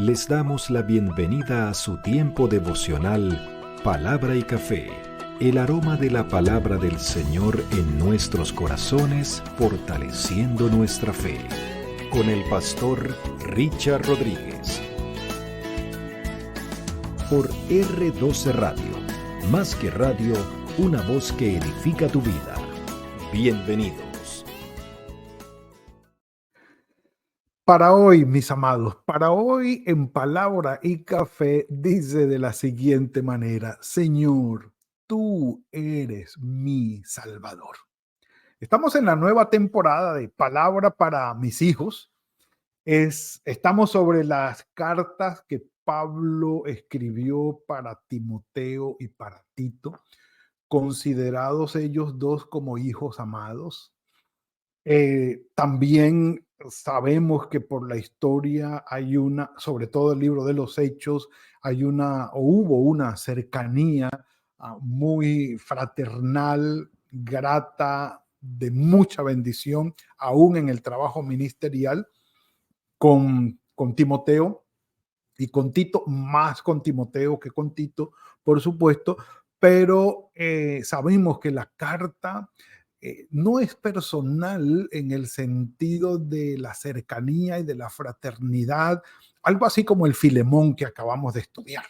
Les damos la bienvenida a su tiempo devocional Palabra y Café, el aroma de la palabra del Señor en nuestros corazones, fortaleciendo nuestra fe. Con el pastor Richard Rodríguez. Por R12 Radio, más que radio, una voz que edifica tu vida. Bienvenidos. Para hoy, mis amados, para hoy en Palabra y Café dice de la siguiente manera: Señor, tú eres mi Salvador. Estamos en la nueva temporada de Palabra para mis hijos. Estamos sobre las cartas que Pablo escribió para Timoteo y para Tito, considerados ellos dos como hijos amados. También sabemos que por la historia hay sobre todo el libro de los Hechos, hubo una cercanía muy fraternal, grata, de mucha bendición, aún en el trabajo ministerial con Timoteo y con Tito, más con Timoteo que con Tito, por supuesto, pero sabemos que la carta no es personal en el sentido de la cercanía y de la fraternidad, algo así como el Filemón que acabamos de estudiar,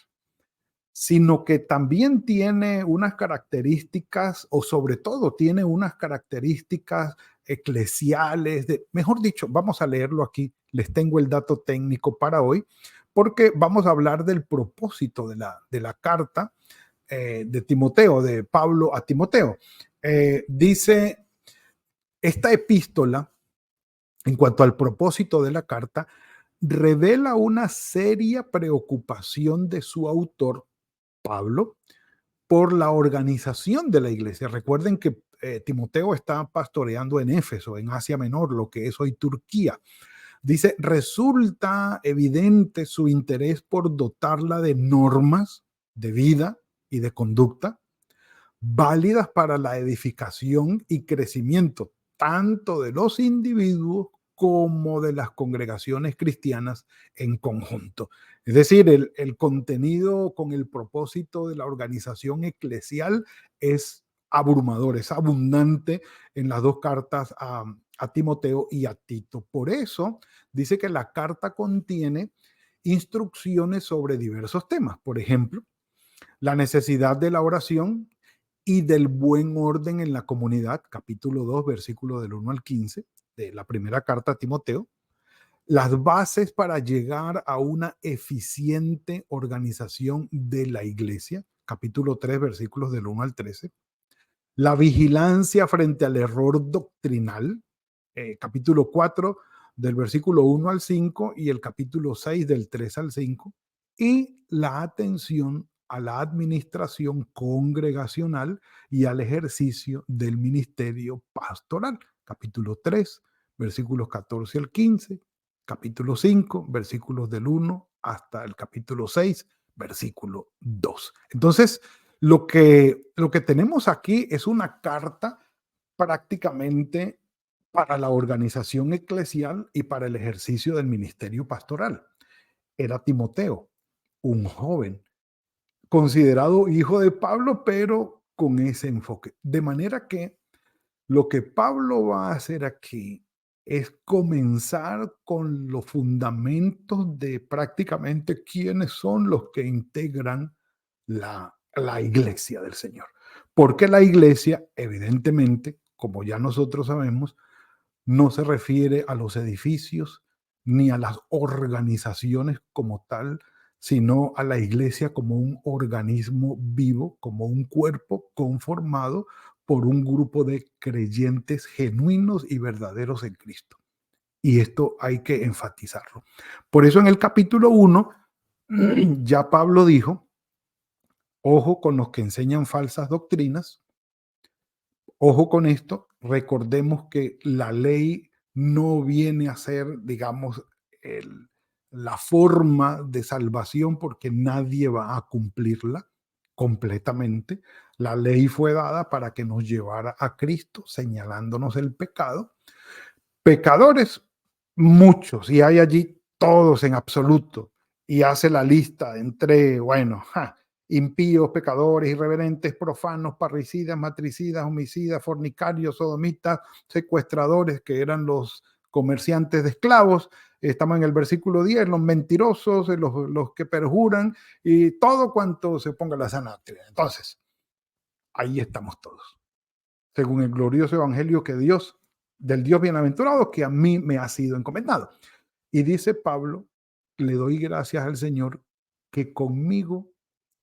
sino que también tiene unas características, o sobre todo tiene unas características eclesiales, mejor dicho, vamos a leerlo aquí, les tengo el dato técnico para hoy, porque vamos a hablar del propósito de la carta de Timoteo, de Pablo a Timoteo. Dice, esta epístola, en cuanto al propósito de la carta, revela una seria preocupación de su autor, Pablo, por la organización de la iglesia. Recuerden que Timoteo está pastoreando en Éfeso, en Asia Menor, lo que es hoy Turquía. Dice, resulta evidente su interés por dotarla de normas de vida y de conducta válidas para la edificación y crecimiento tanto de los individuos como de las congregaciones cristianas en conjunto. Es decir, el contenido con el propósito de la organización eclesial es abrumador, es abundante en las dos cartas a Timoteo y a Tito. Por eso dice que la carta contiene instrucciones sobre diversos temas. Por ejemplo, la necesidad de la oración y del buen orden en la comunidad, capítulo 2, versículo del 1 al 15, de la primera carta a Timoteo, las bases para llegar a una eficiente organización de la iglesia, capítulo 3, versículos del 1 al 13, la vigilancia frente al error doctrinal, capítulo 4, del versículo 1 al 5 y el capítulo 6 del 3 al 5, y la atención a la administración congregacional y al ejercicio del ministerio pastoral. Capítulo 3, versículos 14 al 15, capítulo 5, versículos del 1 hasta el capítulo 6, versículo 2. Entonces, lo que tenemos aquí es una carta prácticamente para la organización eclesial y para el ejercicio del ministerio pastoral. Era Timoteo, un joven considerado hijo de Pablo, pero con ese enfoque. De manera que lo que Pablo va a hacer aquí es comenzar con los fundamentos de prácticamente quiénes son los que integran la iglesia del Señor. Porque la iglesia, evidentemente, como ya nosotros sabemos, no se refiere a los edificios ni a las organizaciones como tal, sino a la iglesia como un organismo vivo, como un cuerpo conformado por un grupo de creyentes genuinos y verdaderos en Cristo. Y esto hay que enfatizarlo. Por eso en el capítulo 1 ya Pablo dijo, ojo con los que enseñan falsas doctrinas. Ojo con esto, recordemos que la ley no viene a ser, digamos, la forma de salvación porque nadie va a cumplirla completamente. La ley fue dada para que nos llevara a Cristo, señalándonos el pecado. Pecadores, muchos, y hay allí todos en absoluto. y hace la lista entre, bueno, impíos, pecadores, irreverentes, profanos, parricidas, matricidas, homicidas, fornicarios, sodomitas, secuestradores, que eran los comerciantes de esclavos. Estamos en el versículo 10, los mentirosos, los que perjuran y todo cuanto se ponga la sana doctrina. Entonces, ahí estamos todos, según el glorioso evangelio del Dios bienaventurado que a mí me ha sido encomendado. Y dice Pablo, le doy gracias al Señor que conmigo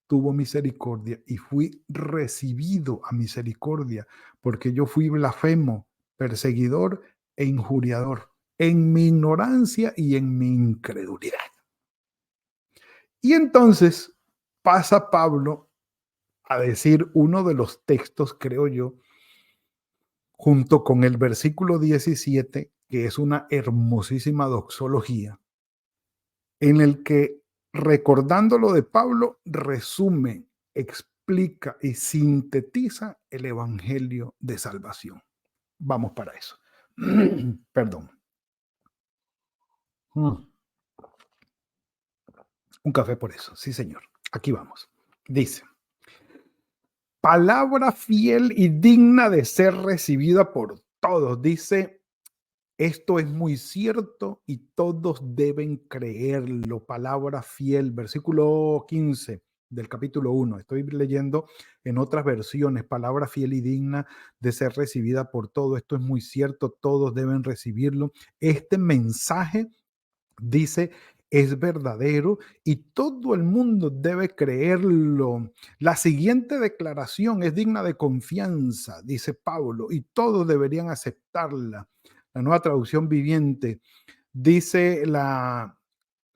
tuvo misericordia y fui recibido a misericordia, porque yo fui blasfemo, perseguidor e injuriador, en mi ignorancia y en mi incredulidad. Y entonces pasa Pablo a decir uno de los textos, creo yo, junto con el versículo 17, que es una hermosísima doxología, en el que, recordando lo de Pablo, resume, explica y sintetiza el evangelio de salvación. Vamos para eso. Perdón. Un café por eso. Sí, señor. Aquí vamos. Dice, palabra fiel y digna de ser recibida por todos. Dice, esto es muy cierto y todos deben creerlo. Palabra fiel, versículo 15 del capítulo 1. Estoy leyendo en otras versiones, palabra fiel y digna de ser recibida por todos. Esto es muy cierto, todos deben recibirlo. Este mensaje, dice, es verdadero y todo el mundo debe creerlo. La siguiente declaración es digna de confianza, dice Pablo, y todos deberían aceptarla. La Nueva Traducción Viviente dice, la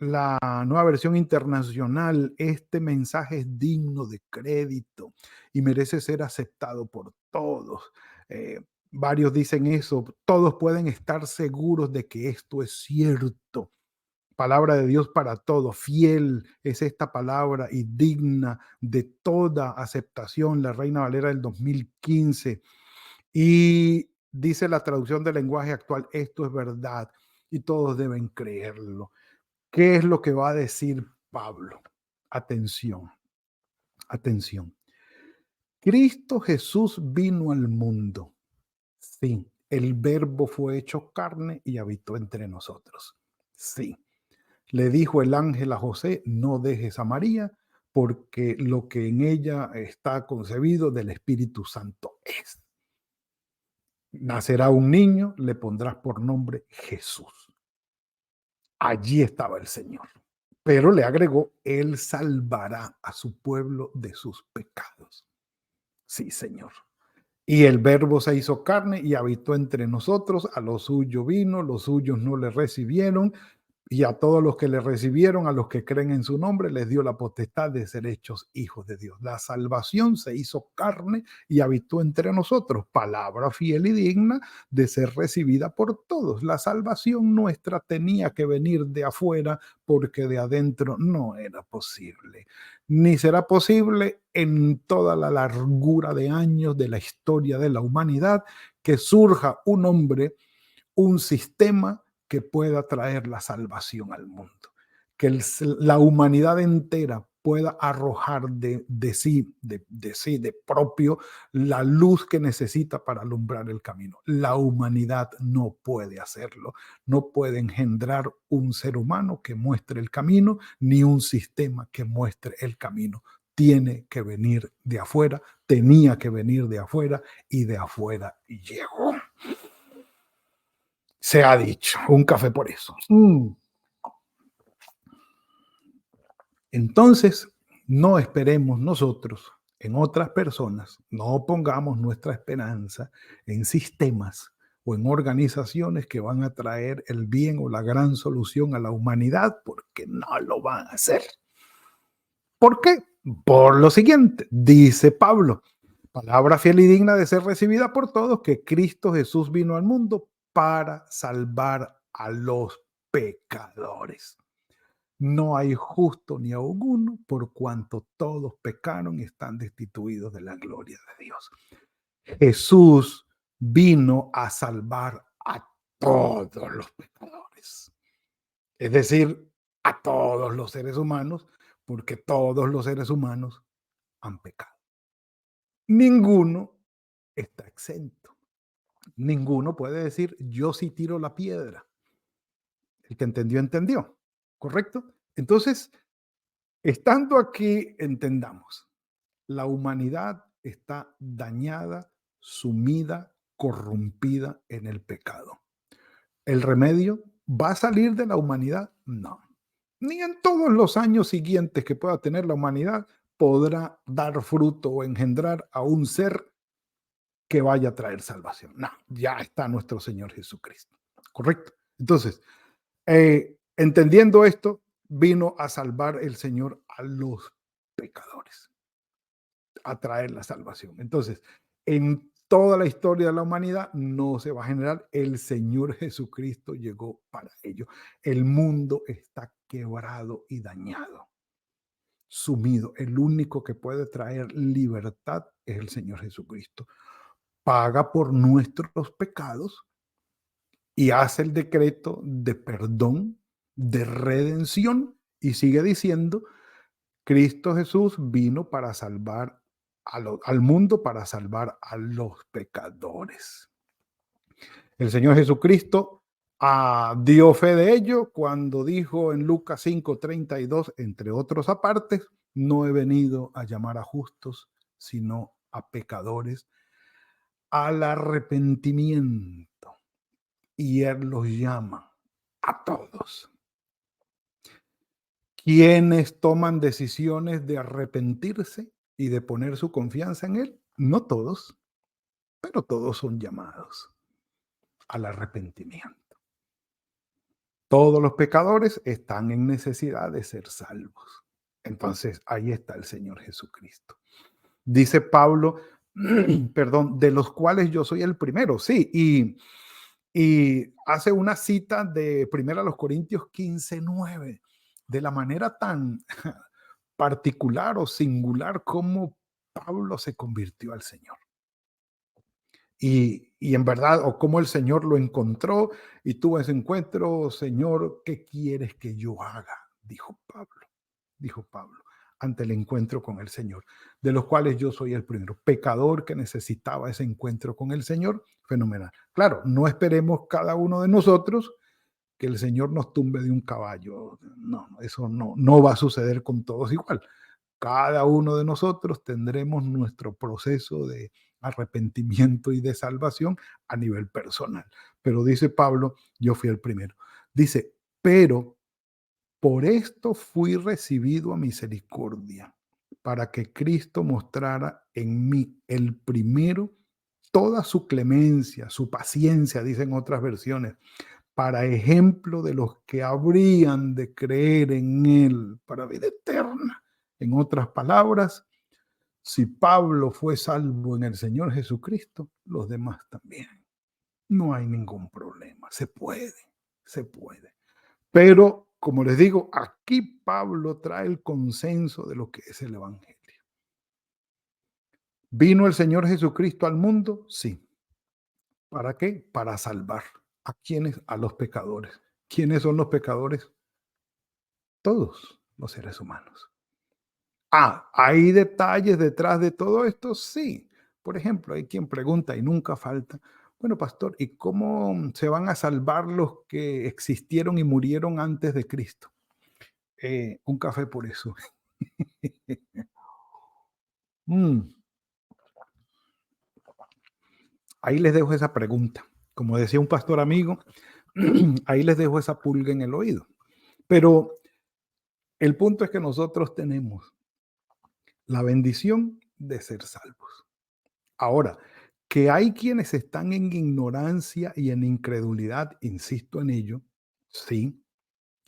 Nueva Versión Internacional, este mensaje es digno de crédito y merece ser aceptado por todos. Varios dicen eso, todos pueden estar seguros de que esto es cierto. Palabra de Dios para todo, fiel es esta palabra y digna de toda aceptación. La Reina Valera del 2015. Y dice la traducción del lenguaje actual, esto es verdad y todos deben creerlo. ¿Qué es lo que va a decir Pablo? Atención, atención. Cristo Jesús vino al mundo. Sí, el verbo fue hecho carne y habitó entre nosotros. Sí. Le dijo el ángel a José, no dejes a María, porque lo que en ella está concebido del Espíritu Santo es. Nacerá un niño, le pondrás por nombre Jesús. Allí estaba el Señor. Pero le agregó, Él salvará a su pueblo de sus pecados. Sí, Señor. Y el verbo se hizo carne y habitó entre nosotros, a lo suyo vino, los suyos no le recibieron, y a todos los que le recibieron, a los que creen en su nombre, les dio la potestad de ser hechos hijos de Dios. La salvación se hizo carne y habitó entre nosotros. Palabra fiel y digna de ser recibida por todos. La salvación nuestra tenía que venir de afuera porque de adentro no era posible. Ni será posible en toda la largura de años de la historia de la humanidad que surja un hombre, un sistema que pueda traer la salvación al mundo, que la humanidad entera pueda arrojar de sí, de propio, la luz que necesita para alumbrar el camino. La humanidad no puede hacerlo, no puede engendrar un ser humano que muestre el camino, ni un sistema que muestre el camino. Tiene que venir de afuera, tenía que venir de afuera y de afuera llegó. Se ha dicho, un café por eso. Entonces, no esperemos nosotros en otras personas, no pongamos nuestra esperanza en sistemas o en organizaciones que van a traer el bien o la gran solución a la humanidad, porque no lo van a hacer. ¿Por qué? Por lo siguiente, dice Pablo, palabra fiel y digna de ser recibida por todos, que Cristo Jesús vino al mundo para salvar a los pecadores. No hay justo ni aun uno, por cuanto todos pecaron y están destituidos de la gloria de Dios. Jesús vino a salvar a todos los pecadores. Es decir, a todos los seres humanos, porque todos los seres humanos han pecado. Ninguno está exento. Ninguno puede decir, yo sí tiro la piedra. El que entendió, entendió. ¿Correcto? Entonces, estando aquí, entendamos, la humanidad está dañada, sumida, corrompida en el pecado. ¿El remedio va a salir de la humanidad? No. Ni en todos los años siguientes que pueda tener la humanidad podrá dar fruto o engendrar a un ser que vaya a traer salvación. No, ya está nuestro Señor Jesucristo. ¿Correcto? Entonces, entendiendo esto, vino a salvar el Señor a los pecadores, a traer la salvación. Entonces, en toda la historia de la humanidad no se va a generar. El Señor Jesucristo llegó para ello. El mundo está quebrado y dañado, sumido. El único que puede traer libertad es el Señor Jesucristo. Paga por nuestros pecados y hace el decreto de perdón, de redención, y sigue diciendo, Cristo Jesús vino para salvar al mundo, para salvar a los pecadores. El Señor Jesucristo dio fe de ello cuando dijo en Lucas 5:32, entre otros apartes, no he venido a llamar a justos, sino a pecadores al arrepentimiento. Y Él los llama a todos. ¿Quiénes toman decisiones de arrepentirse y de poner su confianza en Él? No todos, pero todos son llamados al arrepentimiento. Todos los pecadores están en necesidad de ser salvos. Entonces, ahí está el Señor Jesucristo. Dice Pablo, perdón, de los cuales yo soy el primero. Sí, y hace una cita de 1 Corintios 15:9, de la manera tan particular o singular como Pablo se convirtió al Señor. Y en verdad, o cómo el Señor lo encontró y tuvo ese encuentro, Señor, ¿qué quieres que yo haga? Dijo Pablo, ante el encuentro con el Señor, de los cuales yo soy el primero, pecador que necesitaba ese encuentro con el Señor, fenomenal. Claro, no esperemos cada uno de nosotros que el Señor nos tumbe de un caballo. No, eso no va a suceder con todos igual. Cada uno de nosotros tendremos nuestro proceso de arrepentimiento y de salvación a nivel personal. Pero dice Pablo, yo fui el primero. Dice, pero por esto fui recibido a misericordia, para que Cristo mostrara en mí el primero toda su clemencia, su paciencia, dicen otras versiones, para ejemplo de los que habrían de creer en Él para vida eterna. En otras palabras, si Pablo fue salvo en el Señor Jesucristo, los demás también. No hay ningún problema. Se puede, se puede. Pero, como les digo, aquí Pablo trae el consenso de lo que es el Evangelio. ¿Vino el Señor Jesucristo al mundo? Sí. ¿Para qué? Para salvar. ¿A quiénes? A los pecadores. ¿Quiénes son los pecadores? Todos los seres humanos. ¿Hay detalles detrás de todo esto? Sí. Por ejemplo, hay quien pregunta y nunca falta, bueno, pastor, ¿y cómo se van a salvar los que existieron y murieron antes de Cristo? Un café por eso. Mm, Ahí les dejo esa pregunta. Como decía un pastor amigo, ahí les dejo esa pulga en el oído. Pero el punto es que nosotros tenemos la bendición de ser salvos. Ahora, que hay quienes están en ignorancia y en incredulidad, insisto en ello, sí,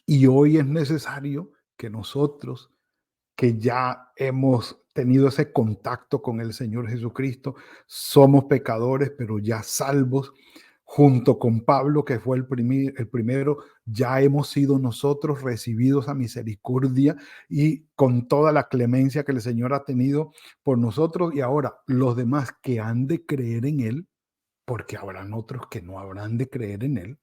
y hoy es necesario que nosotros, que ya hemos tenido ese contacto con el Señor Jesucristo, somos pecadores, pero ya salvos, junto con Pablo, que fue el primero, ya hemos sido nosotros recibidos a misericordia y con toda la clemencia que el Señor ha tenido por nosotros. Y ahora los demás que han de creer en Él, porque habrán otros que no habrán de creer en Él,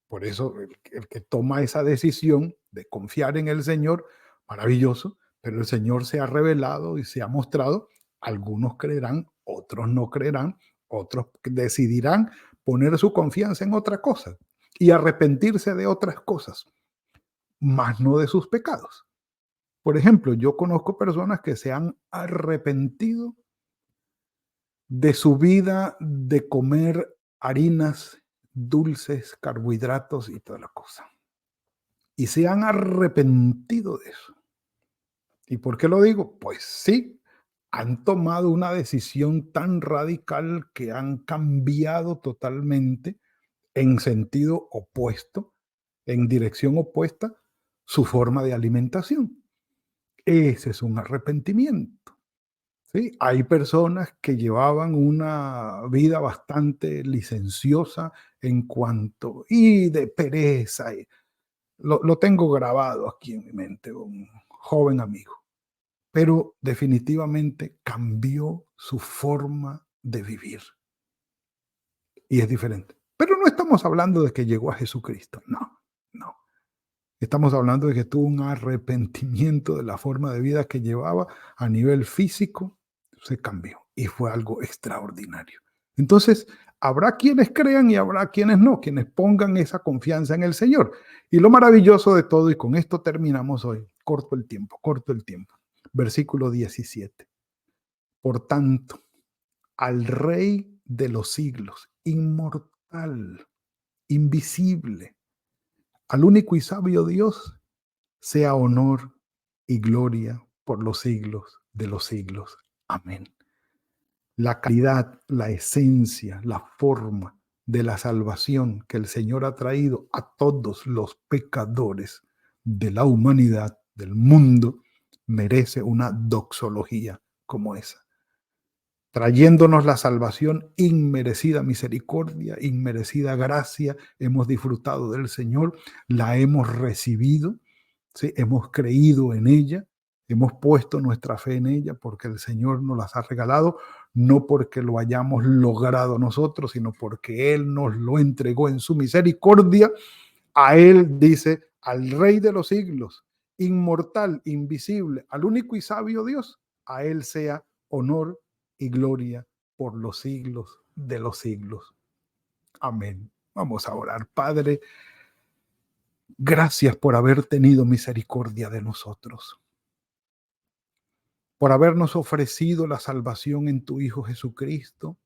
Por eso el que toma esa decisión de confiar en el Señor, maravilloso, pero el Señor se ha revelado y se ha mostrado. Algunos creerán, otros no creerán, otros decidirán poner su confianza en otra cosa y arrepentirse de otras cosas, más no de sus pecados. Por ejemplo, yo conozco personas que se han arrepentido de su vida de comer harinas, dulces, carbohidratos y toda la cosa. Y se han arrepentido de eso. ¿Y por qué lo digo? Pues sí, han tomado una decisión tan radical que han cambiado totalmente en sentido opuesto, en dirección opuesta, su forma de alimentación. Ese es un arrepentimiento. ¿Sí? Hay personas que llevaban una vida bastante licenciosa en cuanto, y de pereza. Lo tengo grabado aquí en mi mente, un joven amigo, pero definitivamente cambió su forma de vivir y es diferente. Pero no estamos hablando de que llegó a Jesucristo, no, no. Estamos hablando de que tuvo un arrepentimiento de la forma de vida que llevaba a nivel físico, se cambió y fue algo extraordinario. Entonces, habrá quienes crean y habrá quienes no, quienes pongan esa confianza en el Señor. Y lo maravilloso de todo, y con esto terminamos hoy, corto el tiempo. Versículo 17. Por tanto, al Rey de los siglos, inmortal, invisible, al único y sabio Dios, sea honor y gloria por los siglos de los siglos. Amén. La calidad, la esencia, la forma de la salvación que el Señor ha traído a todos los pecadores de la humanidad, del mundo, merece una doxología como esa. Trayéndonos la salvación, inmerecida misericordia, inmerecida gracia, hemos disfrutado del Señor, la hemos recibido, ¿sí? Hemos creído en ella, hemos puesto nuestra fe en ella porque el Señor nos las ha regalado, no porque lo hayamos logrado nosotros, sino porque Él nos lo entregó en su misericordia. A Él, dice, al Rey de los siglos, inmortal, invisible, al único y sabio Dios, a Él sea honor y gloria por los siglos de los siglos. Amén. Vamos a orar. Padre, gracias por haber tenido misericordia de nosotros, por habernos ofrecido la salvación en tu Hijo Jesucristo,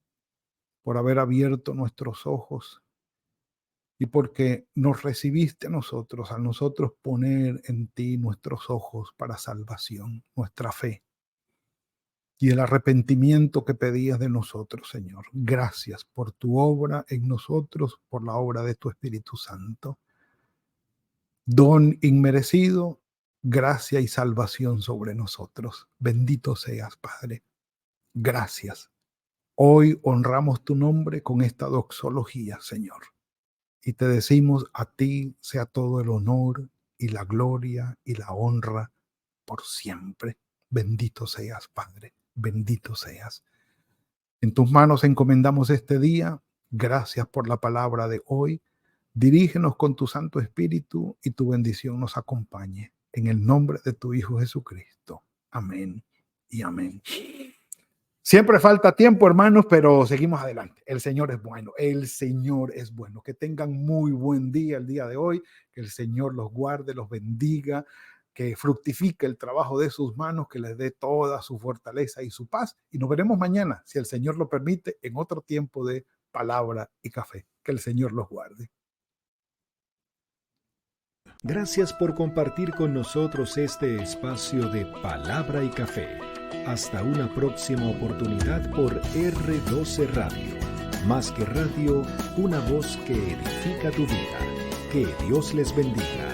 por haber abierto nuestros ojos y porque nos recibiste a nosotros, al nosotros poner en ti nuestros ojos para salvación, nuestra fe y el arrepentimiento que pedías de nosotros, Señor. Gracias por tu obra en nosotros, por la obra de tu Espíritu Santo. Don inmerecido, gracia y salvación sobre nosotros. Bendito seas, Padre. Gracias. Hoy honramos tu nombre con esta doxología, Señor. Y te decimos, a ti sea todo el honor y la gloria y la honra por siempre. Bendito seas, Padre. Bendito seas. En tus manos encomendamos este día. Gracias por la palabra de hoy. Dirígenos con tu Santo Espíritu y tu bendición nos acompañe. En el nombre de tu Hijo Jesucristo. Amén y amén. Siempre falta tiempo, hermanos, pero seguimos adelante. El Señor es bueno. El Señor es bueno. Que tengan muy buen día el día de hoy. Que el Señor los guarde, los bendiga. Que fructifique el trabajo de sus manos, que les dé toda su fortaleza y su paz. Y nos veremos mañana, si el Señor lo permite, en otro tiempo de palabra y café. Que el Señor los guarde. Gracias por compartir con nosotros este espacio de palabra y café. Hasta una próxima oportunidad por R12 Radio. Más que radio, una voz que edifica tu vida. Que Dios les bendiga.